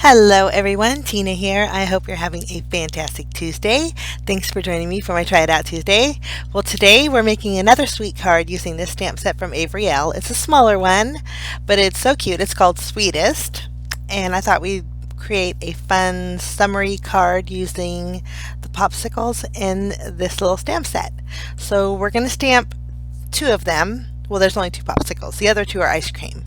Hello everyone, Tina here. I hope you're having a fantastic Tuesday. Thanks for joining me for my Try It Out Tuesday. Well, today we're making another sweet card using this stamp set from Avery Elle. It's a smaller one, but it's so cute. It's called Sweetest, and I thought we'd create a fun summary card using the popsicles in this little stamp set. So we're going to stamp two of them. Well, there's only two popsicles. The other two are ice cream.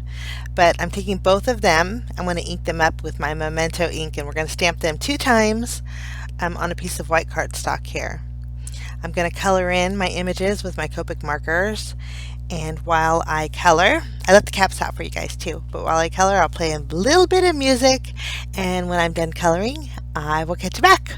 But I'm taking both of them. I'm going to ink them up with my Memento ink, and we're going to stamp them 2 times on a piece of white cardstock here. I'm going to color in my images with my Copic markers, and while I color, I left the caps out for you guys too, but while I color I'll play a little bit of music, and when I'm done coloring I will catch you back.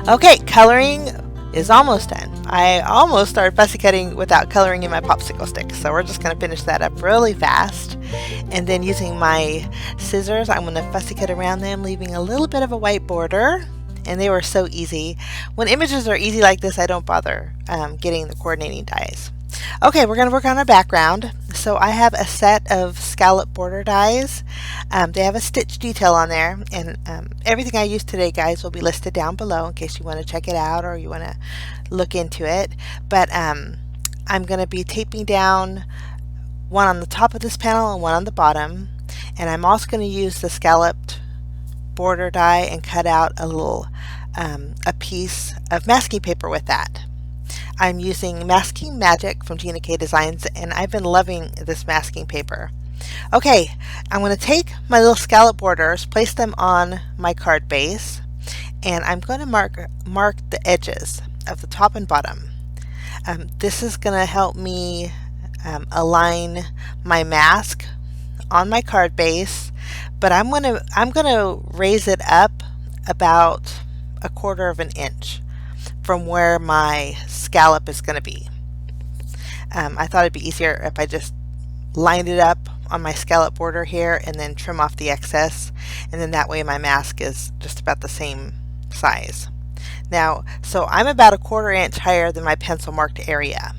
Okay, coloring is almost done. I almost started fussy cutting without coloring in my popsicle stick, so we're just going to finish that up really fast. And then using my scissors, I'm going to fussy cut around them, leaving a little bit of a white border. And they were so easy. When images are easy like this, I don't bother getting the coordinating dies. Okay, we're going to work on our background. So I have a set of scallop border dies. They have a stitch detail on there, and everything I use today, guys, will be listed down below in case you want to check it out or you want to look into it. But I'm going to be taping down one on the top of this panel and one on the bottom, and I'm also going to use the scalloped border die and cut out a little a piece of masking paper with that. I'm using Masking Magic from Gina Designs, and I've been loving this masking paper. Okay, I'm going to take my little scallop borders, place them on my card base, and I'm going to mark the edges of the top and bottom. This is going to help me align my mask on my card base, but I'm going to raise it up about 1/4 of an inch from where my scallop is going to be. I thought it'd be easier if I just lined it up on my scallop border here and then trim off the excess, and then that way my mask is just about the same size. Now, so I'm about 1/4 inch higher than my pencil marked area.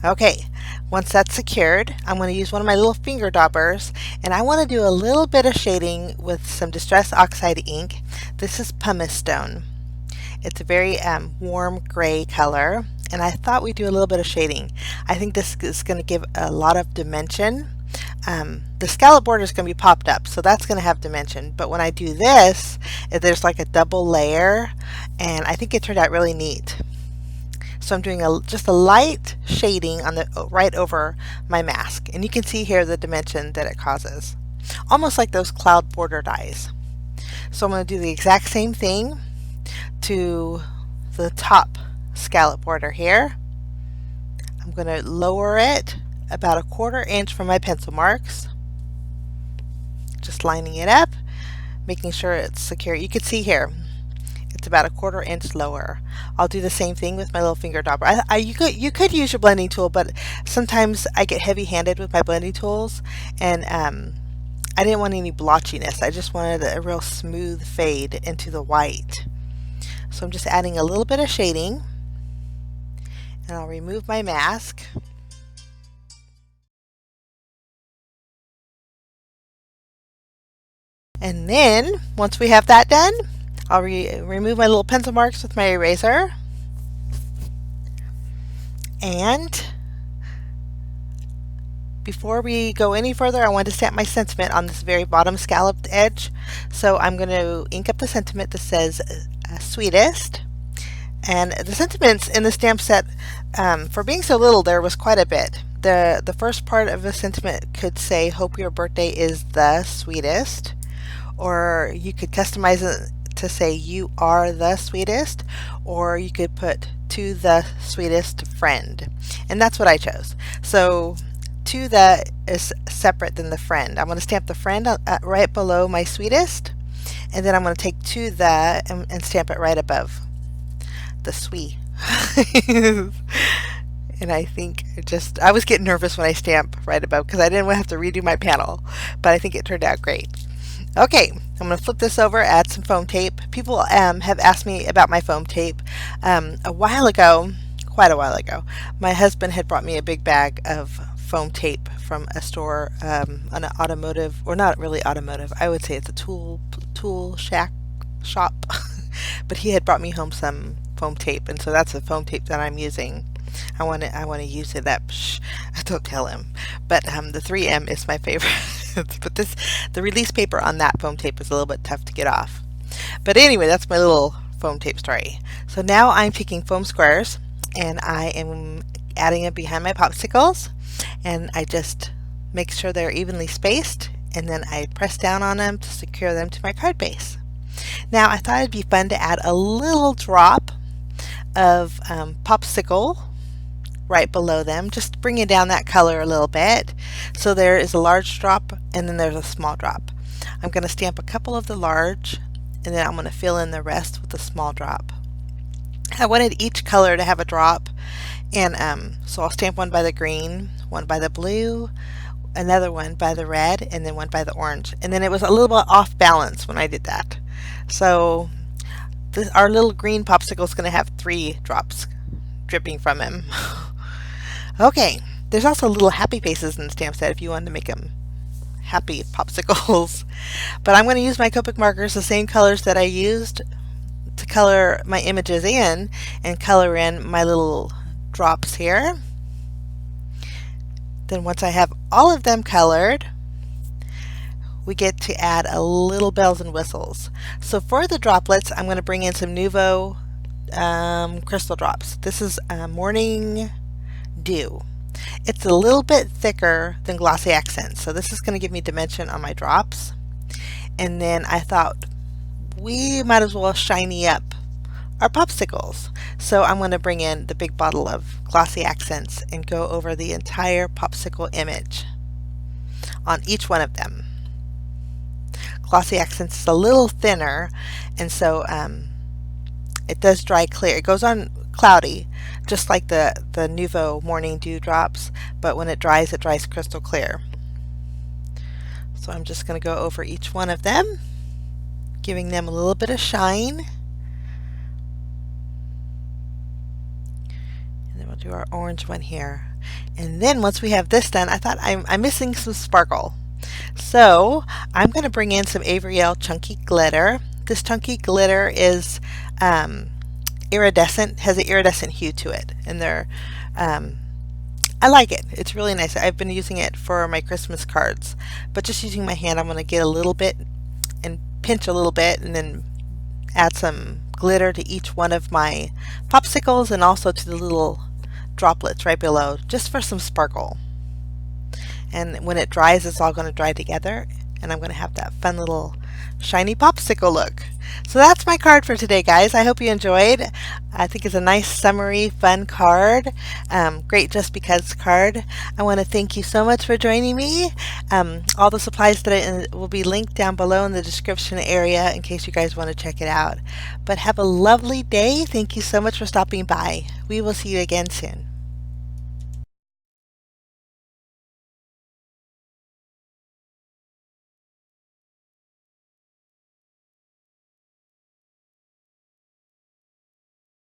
Okay, once that's secured, I'm going to use one of my little finger daubers, and I want to do a little bit of shading with some Distress Oxide ink. This is pumice stone. It's a very warm gray color, and I thought we'd do a little bit of shading. I think this is going to give a lot of dimension. The scallop border is going to be popped up, so that's going to have dimension, but when I do this, there's like a double layer, and I think it turned out really neat. So I'm doing just a light shading on the right over my mask, and you can see here the dimension that it causes, almost like those cloud border dies. So I'm going to do the exact same thing to the top scallop border here. I'm going to lower it about 1/4 inch from my pencil marks. Just lining it up, making sure it's secure. You can see here, it's about 1/4 inch lower. I'll do the same thing with my little finger dropper. You could use your blending tool, but sometimes I get heavy-handed with my blending tools, and I didn't want any blotchiness. I just wanted a real smooth fade into the white. So I'm just adding a little bit of shading, and I'll remove my mask. And then, once we have that done, I'll remove my little pencil marks with my eraser. And before we go any further, I want to stamp my sentiment on this very bottom scalloped edge. So I'm going to ink up the sentiment that says Sweetest. And the sentiments in the stamp set, for being so little, there was quite a bit. The first part of the sentiment could say, hope your birthday is the sweetest. Or you could customize it to say, you are the sweetest. Or you could put, to the sweetest friend. And that's what I chose. So to the is separate than the friend. I'm going to stamp the friend right below my sweetest, and then I'm going to take to the and stamp it right above the sweet. And I think I was getting nervous when I stamped right above because I didn't want to have to redo my panel, but I think it turned out great. Okay, I'm going to flip this over, add some foam tape. People have asked me about my foam tape. Quite a while ago, my husband had brought me a big bag of foam tape from a store, an automotive, or not really automotive, I would say it's a tool shop. But he had brought me home some foam tape, and so that's the foam tape that I'm using. I want to use it up. Shh, don't tell him. But the 3M is my favorite. But the release paper on that foam tape is a little bit tough to get off. But anyway, that's my little foam tape story. So now I'm taking foam squares, and I am adding it behind my popsicles, and I just make sure they're evenly spaced, and then I press down on them to secure them to my card base. Now I thought it'd be fun to add a little drop of popsicle right below them, just bringing down that color a little bit. So there is a large drop, and then there's a small drop. I'm going to stamp a couple of the large, and then I'm going to fill in the rest with a small drop. I wanted each color to have a drop, and so I'll stamp one by the green, one by the blue, another one by the red, and then one by the orange. And then it was a little bit off balance when I did that. So our little green popsicle is going to have 3 drops dripping from him. Okay, there's also little happy faces in the stamp set if you wanted to make them happy popsicles. But I'm going to use my Copic markers, the same colors that I used to color my images in, and color in my little drops here. Then once I have all of them colored, we get to add a little bells and whistles. So for the droplets, I'm going to bring in some Nuvo crystal drops. This is Morning Dew. It's a little bit thicker than Glossy Accents, so this is going to give me dimension on my drops. And then I thought we might as well shiny up our popsicles. So I'm going to bring in the big bottle of Glossy Accents and go over the entire popsicle image on each one of them. Glossy Accents is a little thinner, and so it does dry clear. It goes on cloudy, just like the Nuvo Morning Dew drops, but when it dries crystal clear. So I'm just going to go over each one of them, giving them a little bit of shine. And then we'll do our orange one here. And then once we have this done, I thought I'm missing some sparkle. So I'm going to bring in some Avery Elle Chunky Glitter. This chunky glitter is iridescent, has an iridescent hue to it, and I like it. It's really nice. I've been using it for my Christmas cards, but just using my hand, I'm going to get a little bit and pinch a little bit, and then add some glitter to each one of my popsicles, and also to the little droplets right below, just for some sparkle. And when it dries, it's all going to dry together, and I'm going to have that fun little shiny popsicle look. So that's my card for today, guys. I hope you enjoyed. I think it's a nice, summery, fun card. Great just because card. I want to thank you so much for joining me. All the supplies that will be linked down below in the description area in case you guys want to check it out. But have a lovely day. Thank you so much for stopping by. We will see you again soon.